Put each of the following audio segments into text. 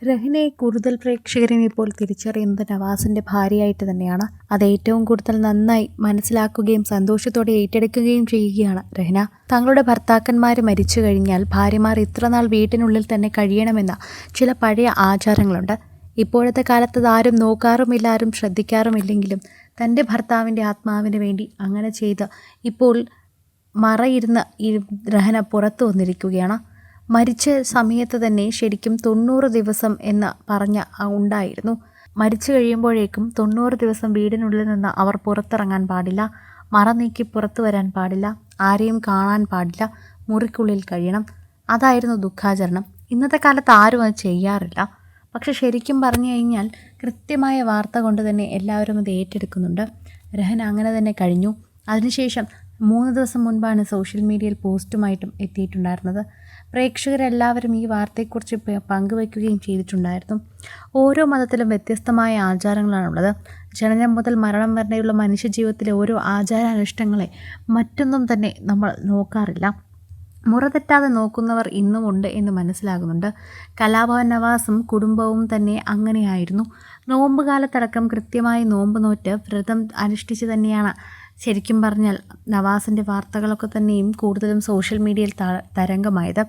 രഹ്നയെ കൂടുതൽ പ്രേക്ഷകരും ഇപ്പോൾ തിരിച്ചറിയുന്നത് നവാസിൻ്റെ ഭാര്യയായിട്ട് തന്നെയാണ്. അത് ഏറ്റവും കൂടുതൽ നന്നായി മനസ്സിലാക്കുകയും സന്തോഷത്തോടെ ഏറ്റെടുക്കുകയും ചെയ്യുകയാണ് രഹ്ന. തങ്ങളുടെ ഭർത്താക്കന്മാർ മരിച്ചു കഴിഞ്ഞാൽ ഭാര്യമാർ ഇത്രനാൾ വീട്ടിനുള്ളിൽ തന്നെ കഴിയണമെന്ന ചില പഴയ ആചാരങ്ങളുണ്ട്. ഇപ്പോഴത്തെ കാലത്ത് ആരും നോക്കാറുമില്ല, ആരും ശ്രദ്ധിക്കാറുമില്ലെങ്കിലും തൻ്റെ ഭർത്താവിൻ്റെ ആത്മാവിന് വേണ്ടി അങ്ങനെ ചെയ്ത് ഇപ്പോൾ മറയിരുന്ന് ഈ രഹ്ന പുറത്തു വന്നിരിക്കുകയാണ്. മരിച്ച സമയത്ത് തന്നെ ശരിക്കും 90 ദിവസം എന്ന് പറഞ്ഞ ഉണ്ടായിരുന്നു. മരിച്ചു കഴിയുമ്പോഴേക്കും 90 ദിവസം വീടിനുള്ളിൽ നിന്ന് അവർ പുറത്തിറങ്ങാൻ പാടില്ല, മറ നീക്കി പുറത്തു വരാൻ പാടില്ല, ആരെയും കാണാൻ പാടില്ല, മുറിക്കുള്ളിൽ കഴിയണം. അതായിരുന്നു ദുഃഖാചരണം. ഇന്നത്തെ കാലത്ത് ആരും അത് ചെയ്യാറില്ല. പക്ഷെ ശരിക്കും പറഞ്ഞു കഴിഞ്ഞാൽ കൃത്യമായ വാർത്ത കൊണ്ട് തന്നെ എല്ലാവരും അത് ഏറ്റെടുക്കുന്നുണ്ട്. രഹ്ന അങ്ങനെ തന്നെ കഴിഞ്ഞു. അതിനുശേഷം 3 ദിവസം മുൻപാണ് സോഷ്യൽ മീഡിയയിൽ പോസ്റ്റുമായിട്ടും എത്തിയിട്ടുണ്ടായിരുന്നത്. പ്രേക്ഷകരെല്ലാവരും ഈ വാർത്തയെക്കുറിച്ച് പങ്കുവയ്ക്കുകയും ചെയ്തിട്ടുണ്ടായിരുന്നു. ഓരോ മതത്തിലും വ്യത്യസ്തമായ ആചാരങ്ങളാണുള്ളത്. ജനനം മുതൽ മരണം വരെയുള്ള മനുഷ്യജീവിതത്തിലെ ഓരോ ആചാരാനുഷ്ഠാനങ്ങളെ മറ്റൊന്നും തന്നെ നമ്മൾ നോക്കാറില്ല. മുറ തെറ്റാതെ നോക്കുന്നവർ ഇന്നുമുണ്ട് എന്ന് മനസ്സിലാകുന്നുണ്ട്. കലാഭവൻ നവാസും കുടുംബവും തന്നെ അങ്ങനെയായിരുന്നു. നോമ്പ് കാലത്തടക്കം കൃത്യമായി നോമ്പ് നോറ്റ് വ്രതം അനുഷ്ഠിച്ച് തന്നെയാണ് ശരിക്കും പറഞ്ഞാൽ നവാസിൻ്റെ വാർത്തകളൊക്കെ തന്നെയും കൂടുതലും സോഷ്യൽ മീഡിയയിൽ തരംഗമായത്.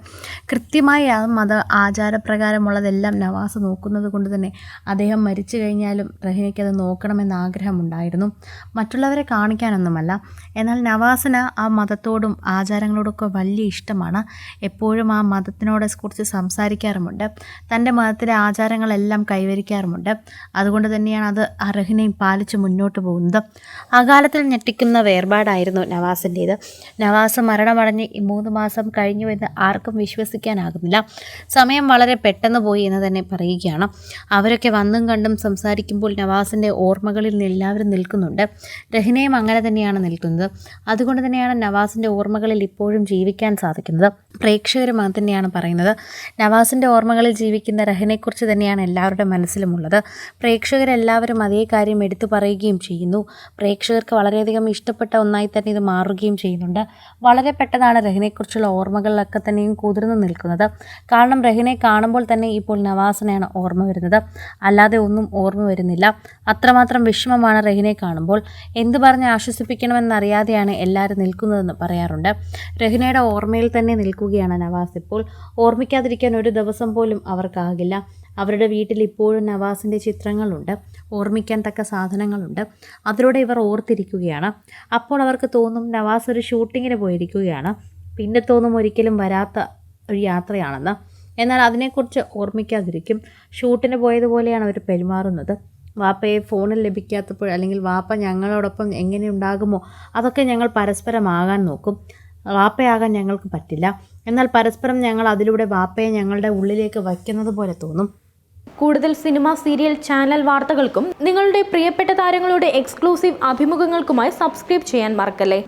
കൃത്യമായി ആ മത ആചാരപ്രകാരമുള്ളതെല്ലാം നവാസ് നോക്കുന്നത് കൊണ്ട് തന്നെ അദ്ദേഹം മരിച്ചു കഴിഞ്ഞാലും രഹ്നയ്ക്ക് അത് നോക്കണമെന്ന് ആഗ്രഹമുണ്ടായിരുന്നു. മറ്റുള്ളവരെ കാണിക്കാനൊന്നുമല്ല. എന്നാൽ നവാസിന് ആ മതത്തോടും ആചാരങ്ങളോടൊക്കെ വലിയ ഇഷ്ടമാണ്. എപ്പോഴും ആ മതത്തിനോട് കുറിച്ച് സംസാരിക്കാറുമുണ്ട്. തൻ്റെ മതത്തിലെ ആചാരങ്ങളെല്ലാം കൈവരിക്കാറുമുണ്ട്. അതുകൊണ്ട് തന്നെയാണ് അത് ആ രഹ്നയും പാലിച്ച് മുന്നോട്ട് പോകുന്നത്. അകാലത്തിൽ ഞെട്ടിക്കുന്ന വേർപാടായിരുന്നു നവാസിൻ്റേത്. നവാസ് മരണമടഞ്ഞ് 3 മാസം കഴിഞ്ഞുവെന്ന് ആർക്കും വിശ്വസിക്കാനാകുന്നില്ല. സമയം വളരെ പെട്ടെന്ന് പോയി എന്ന് തന്നെ പറയുകയാണ്. അവരൊക്കെ വന്നും കണ്ടും സംസാരിക്കുമ്പോൾ നവാസിൻ്റെ ഓർമ്മകളിൽ എല്ലാവരും നിൽക്കുന്നുണ്ട്. രഹ്നയും അങ്ങനെ തന്നെയാണ് നിൽക്കുന്നത്. അതുകൊണ്ട് തന്നെയാണ് നവാസിൻ്റെ ഓർമ്മകളിൽ ഇപ്പോഴും ജീവിക്കാൻ സാധിക്കുന്നത്. പ്രേക്ഷകരും അത് തന്നെയാണ് പറയുന്നത്. നവാസിൻ്റെ ഓർമ്മകളിൽ ജീവിക്കുന്ന രഹ്നയെക്കുറിച്ച് തന്നെയാണ് എല്ലാവരുടെ മനസ്സിലുമുള്ളത്. പ്രേക്ഷകരെല്ലാവരും അതേ കാര്യം എടുത്തു പറയുകയും ചെയ്യുന്നു. പ്രേക്ഷകർക്ക് വളരെയധികം ഇഷ്ടപ്പെട്ട ഒന്നായി തന്നെ ഇത് മാറുകയും ചെയ്യുന്നുണ്ട്. വളരെ പെട്ടെന്നാണ് രഹ്നയെക്കുറിച്ചുള്ള ഓർമ്മകളിലൊക്കെ തന്നെയും കുതിർന്നു നിൽക്കുന്നത്. കാരണം രഹ്നയെ കാണുമ്പോൾ തന്നെ ഇപ്പോൾ നവാസിനെയാണ് ഓർമ്മ വരുന്നത്, അല്ലാതെ ഒന്നും ഓർമ്മ വരുന്നില്ല. അത്രമാത്രം വിഷമമാണ് രഹ്നയെ കാണുമ്പോൾ. എന്തു പറഞ്ഞ് ആശ്വസിപ്പിക്കണമെന്നറിയാതെയാണ് എല്ലാവരും നിൽക്കുന്നതെന്ന് പറയാറുണ്ട്. രഹ്നയുടെ ഓർമ്മയിൽ തന്നെ നിൽക്കുകയാണ് നവാസ് ഇപ്പോൾ. ഓർമ്മിക്കാതിരിക്കാൻ ഒരു ദിവസം പോലും അവർക്കാകില്ല. അവരുടെ വീട്ടിൽ ഇപ്പോഴും നവാസിൻ്റെ ചിത്രങ്ങളുണ്ട്, ഓർമ്മിക്കാൻ തക്ക സാധനങ്ങളുണ്ട്. അതിലൂടെ ഇവർ ഓർത്തിരിക്കുകയാണ്. അപ്പോൾ അവർക്ക് തോന്നും നവാസ് ഒരു ഷൂട്ടിങ്ങിന് പോയിരിക്കുകയാണ്, പിന്നെ തോന്നും ഒരിക്കലും വരാത്ത ഒരു യാത്രയാണെന്ന്. എന്നാൽ അതിനെക്കുറിച്ച് ഓർമ്മിക്കാതിരിക്കും. ഷൂട്ടിന് പോയതുപോലെയാണ് അവർ പെരുമാറുന്നത്. വാപ്പയെ ഫോണിൽ ലഭിക്കാത്തപ്പോൾ അല്ലെങ്കിൽ വാപ്പ ഞങ്ങളോടൊപ്പം എങ്ങനെ ഉണ്ടാകുമോ അതൊക്കെ ഞങ്ങൾ പരസ്പരമാകാൻ നോക്കും. വാപ്പയാകാൻ ഞങ്ങൾക്ക് പറ്റില്ല, എന്നാൽ പരസ്പരം ഞങ്ങൾ അതിലൂടെ വാപ്പയെ ഞങ്ങളുടെ ഉള്ളിലേക്ക് വയ്ക്കുന്നത് പോലെ തോന്നും. കൂടുതൽ സിനിമ, സീരിയൽ, ചാനൽ വാർത്തകൾക്കും നിങ്ങളുടെ പ്രിയപ്പെട്ട താരങ്ങളുടെ എക്സ്ക്ലൂസീവ് അഭിമുഖങ്ങൾക്കുമായി സബ്സ്ക്രൈബ് ചെയ്യാൻ മറക്കല്ലേ.